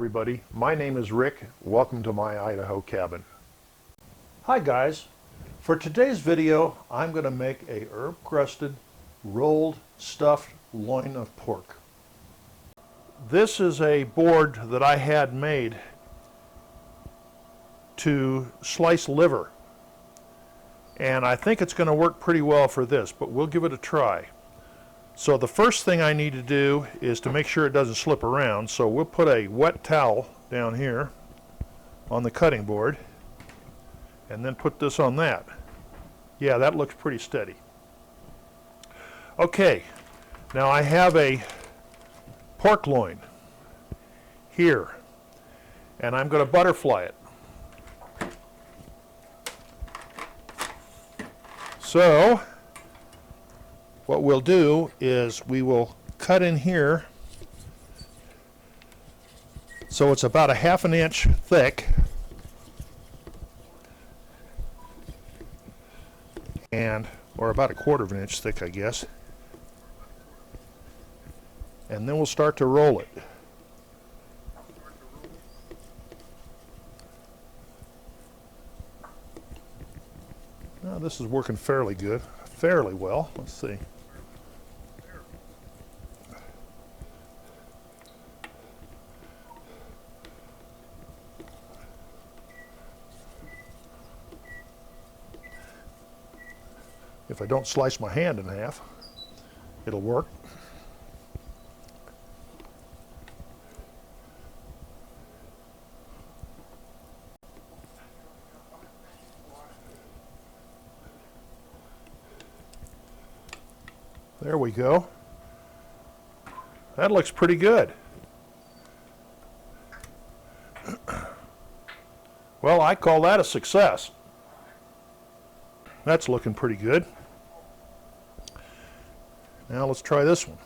everybody. My name is Rick. Welcome to my Idaho cabin. Hi guys. For today's video, I'm going to make a herb-crusted, rolled, stuffed loin of pork. This is a board that I had made to slice liver. And I think it's going to work pretty well for this, but we'll give it a try. So the first thing I need to do is to make sure it doesn't slip around. So we'll put a wet towel down here on the cutting board and then put this on that. Yeah, that looks pretty steady. Okay, now I have a pork loin here and I'm going to butterfly it. So what we'll do is we will cut in here so it's about a ½ an inch thick, or about a ¼ of an inch thick, I guess, and then we'll start to roll it. Now this is working fairly good, fairly well. Let's see. If I don't slice my hand in half, it'll work. There we go. That looks pretty good. Well, I call that a success. That's looking pretty good. Now let's try this one.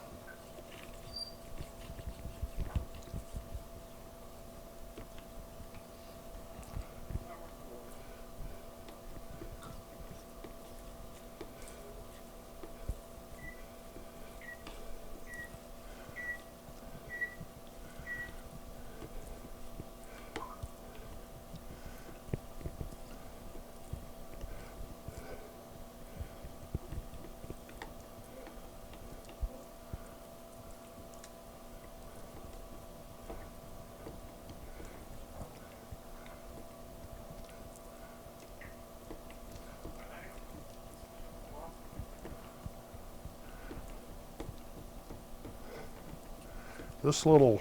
This little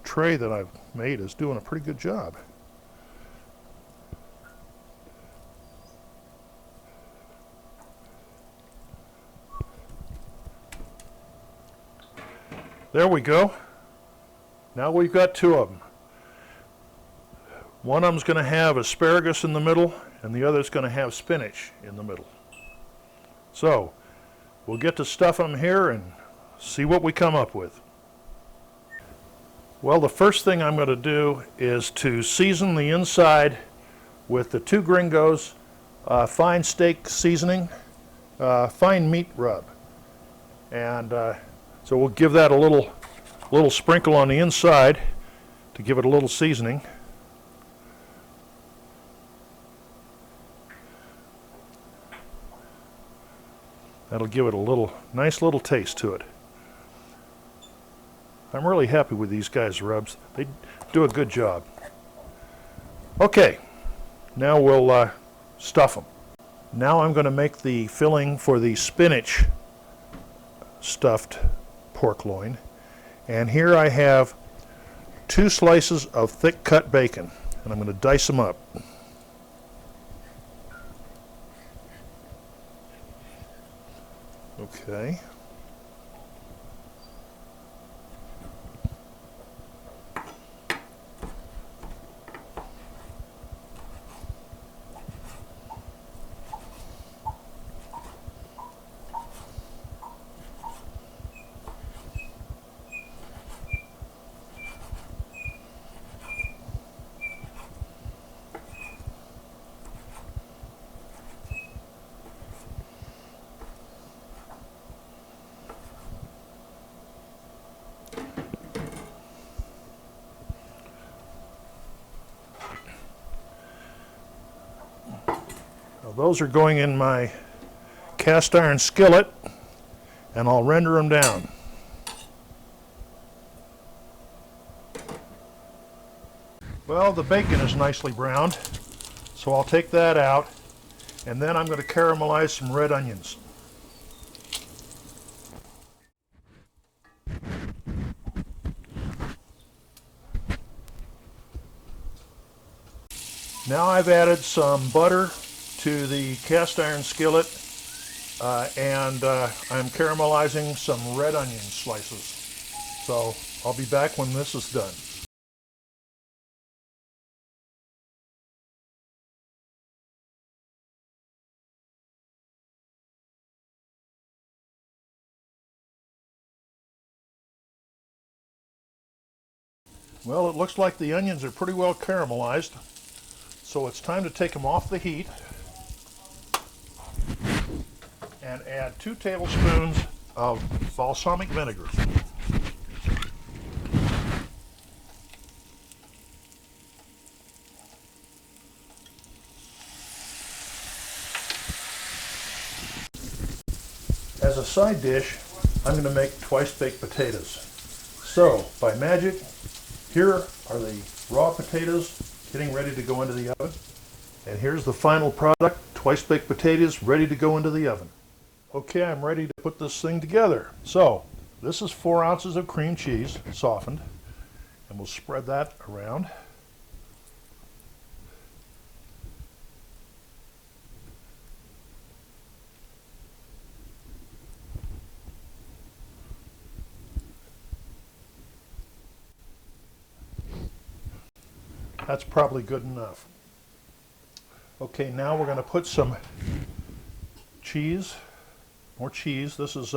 tray that I've made is doing a pretty good job. There we go. Now we've got two of them. One of them's going to have asparagus in the middle, and the other's going to have spinach in the middle. So we'll get to stuff them here and see what we come up with. Well, the first thing I'm going to do is to season the inside with the 2 Gringos fine steak seasoning, fine meat rub. And so we'll give that a little sprinkle on the inside to give it a little seasoning. That'll give it a nice little taste to it. I'm really happy with these guys' rubs. They do a good job. Okay, now we'll stuff them. Now I'm going to make the filling for the spinach stuffed pork loin. And here I have 2 slices of thick cut bacon, and I'm going to dice them up. Okay. Now those are going in my cast iron skillet, and I'll render them down. Well, the bacon is nicely browned, so I'll take that out, and then I'm going to caramelize some red onions. Now I've added some butter to the cast iron skillet, and I'm caramelizing some red onion slices. So I'll be back when this is done. Well, it looks like the onions are pretty well caramelized, so it's time to take them off the heat and add 2 tablespoons of balsamic vinegar. As a side dish, I'm going to make twice-baked potatoes. So, by magic, here are the raw potatoes getting ready to go into the oven. And here's the final product, twice-baked potatoes ready to go into the oven. Okay, I'm ready to put this thing together. So, this is 4 ounces of cream cheese, softened, and we'll spread that around. That's probably good enough. Okay, now we're going to put some cheese, more cheese. This is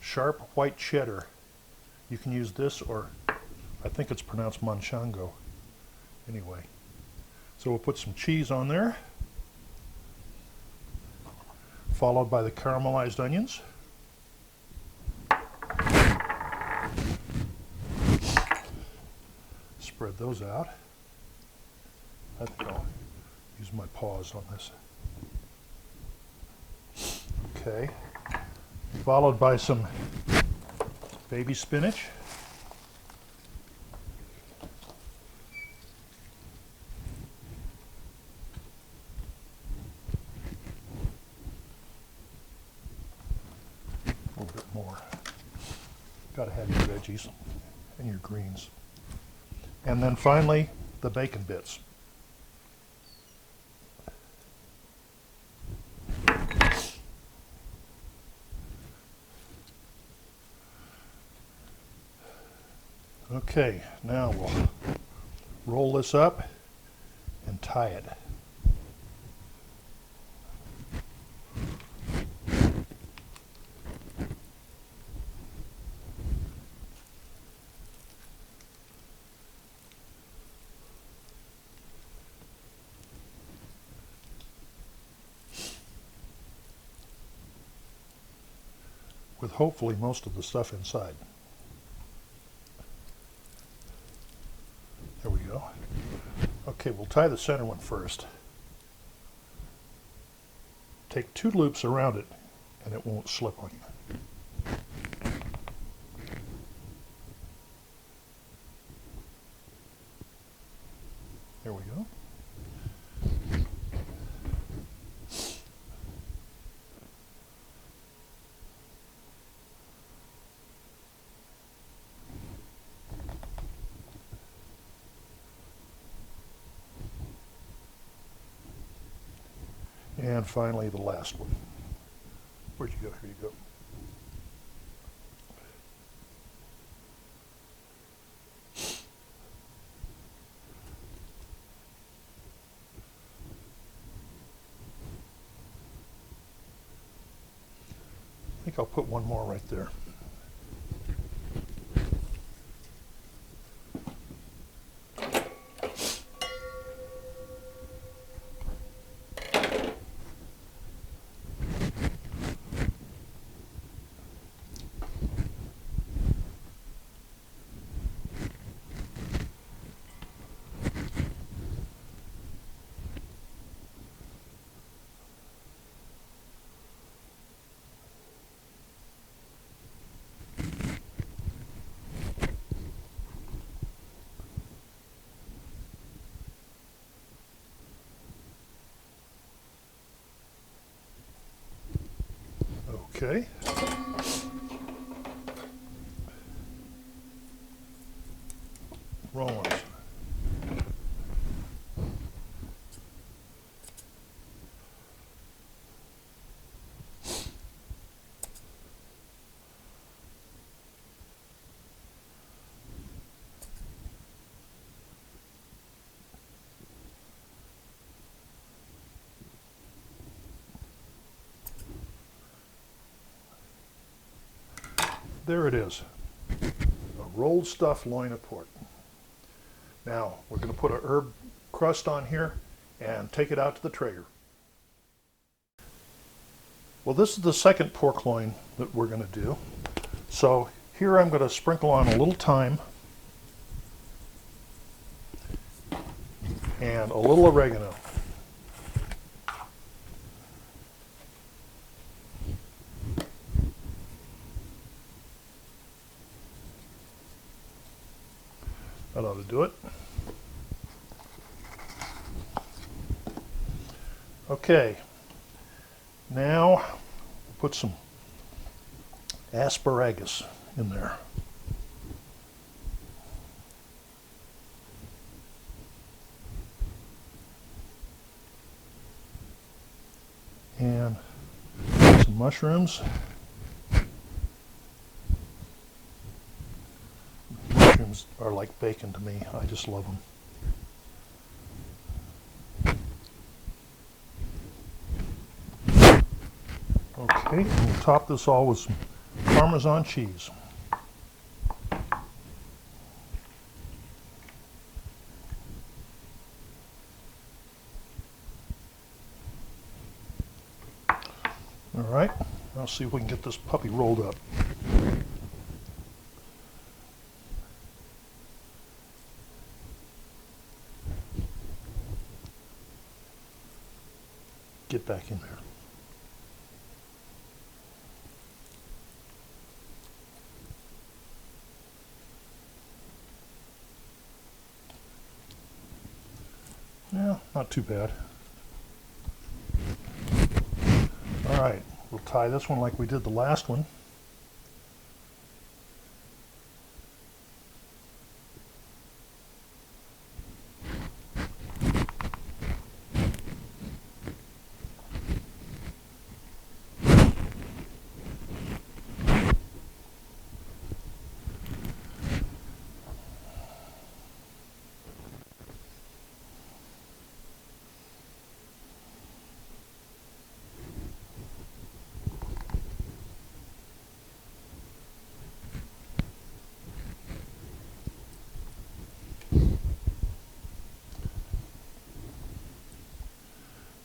sharp white cheddar. You can use this, or I think it's pronounced Manchango. Anyway, so we'll put some cheese on there, followed by the caramelized onions. Spread those out. I think I'll use my paws on this. Okay. Followed by some baby spinach. A little bit more. Gotta have your veggies and your greens. And then finally, the bacon bits. Okay, now we'll roll this up and tie it. With hopefully most of the stuff inside. There we go. Okay, we'll tie the center one first. Take 2 loops around it and it won't slip on you. There we go. And finally, the last one. Where'd you go? Here you go. I think I'll put one more right there. Okay. Rolling. There it is, a rolled stuffed loin of pork. Now we're going to put a herb crust on here and take it out to the Traeger. Well, this is the second pork loin that we're going to do. So here I'm going to sprinkle on a little thyme and a little oregano. That ought to do it. Okay, now put some asparagus in there. And some mushrooms. Mushrooms are like bacon to me. I just love them. Okay, and we'll top this all with some Parmesan cheese. All right, I'll see if we can get this puppy rolled up. Get back in there. Yeah, not too bad. All right, we'll tie this one like we did the last one.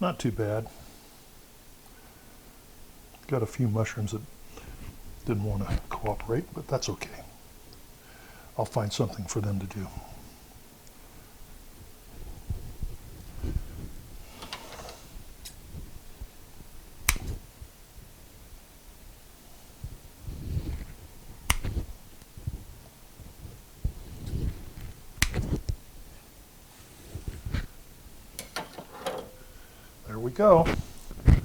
Not too bad. Got a few mushrooms that didn't want to cooperate, but that's okay. I'll find something for them to do. There we go. And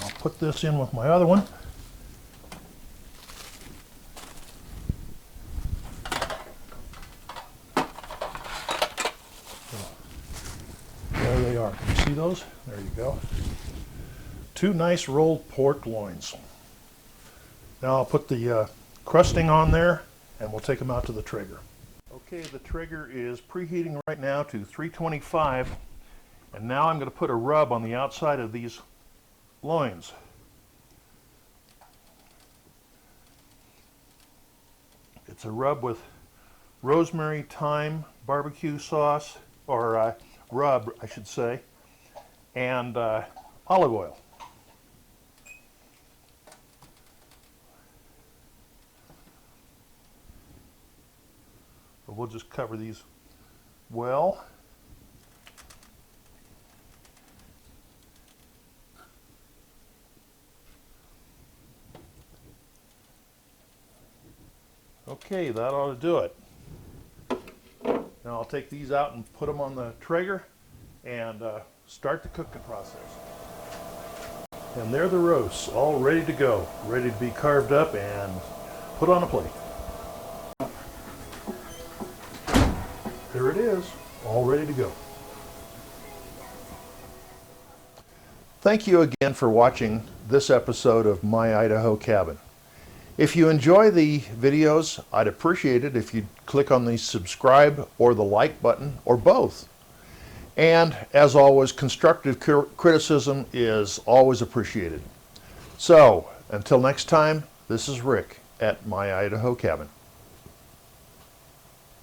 I'll put this in with my other one. There they are. Can you see those? There you go. Two nice rolled pork loins. Now I'll put the crusting on there and we'll take them out to the Traeger. Okay, the Traeger is preheating right now to 325. And now I'm going to put a rub on the outside of these loins. It's a rub with rosemary, thyme, barbecue sauce, or rub, I should say, and olive oil. So we'll just cover these well. Okay, that ought to do it. Now I'll take these out and put them on the Traeger and start the cooking process. And there the roasts, all ready to go, ready to be carved up and put on a plate. There it is, all ready to go. Thank you again for watching this episode of My Idaho Cabin. If you enjoy the videos, I'd appreciate it if you'd click on the subscribe or the like button, or both. And as always, constructive criticism is always appreciated. So, until next time, this is Rick at My Idaho Cabin.